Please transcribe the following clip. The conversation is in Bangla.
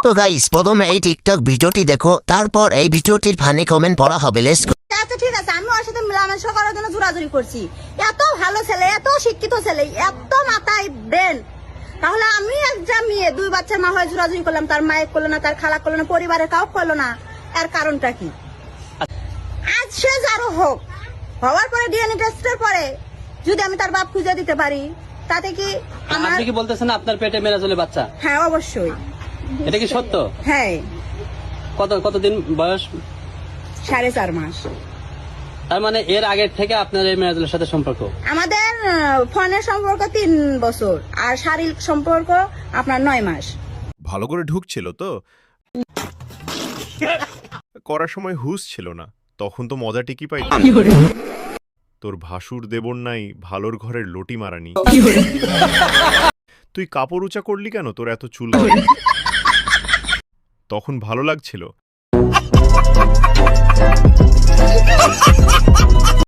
তো গাইস প্রথমে এই টিকটক ভিডিওটি দেখো, তারপর এই ভিডিওটির ফানি কমেন্ট পড়া হবে। Let's go. আচ্ছা ঠিক আছে, আমি ওর সাথে মেলামেশা করার জন্য জোরাজুরি করছি। এত ভালো ছেলে, এত শিক্ষিত ছেলে, এত মাথায় ব্রেন, তাহলে আমি একটা মেয়ে 2 বাচ্চার মা হয়ে জোরাজুরি করলাম, তার মায়ের করলো না, তার খালা করলো না, পরিবারের কাউ করলো না, এর কারণটা কি? আজ সে যারও হোক, হওয়ার পরে ডিএনএ টেস্টের পরে যদি আমি তার বাপ খুঁজে দিতে পারি, তাতে কি আমার? আপনি কি বলতেছেন আপনার পেটে মেরাজুলের বাচ্চা? হ্যাঁ অবশ্যই। এটা কি সত্য? হ্যাঁ। কতদিন বয়স? 4.5 মাস। তার মানে এর আগের থেকে আপনার এই মেরাজুলের সাথে সম্পর্ক? আমাদের ফোনের সম্পর্ক 3 বছর, আর শারীরিক সম্পর্ক আপনার 9 মাস। ভালো করে ঢুকছিল তো করার সময় হুঁশ ছিল না, তখন তো মজা টিকি পাই। তোর ভাসুর দেবর নাই ভালোর ঘরের লটি মারানি। তুই কাপড় উঁচা করলি কেন? তোর এত চুল তখন ভালো লাগছিল।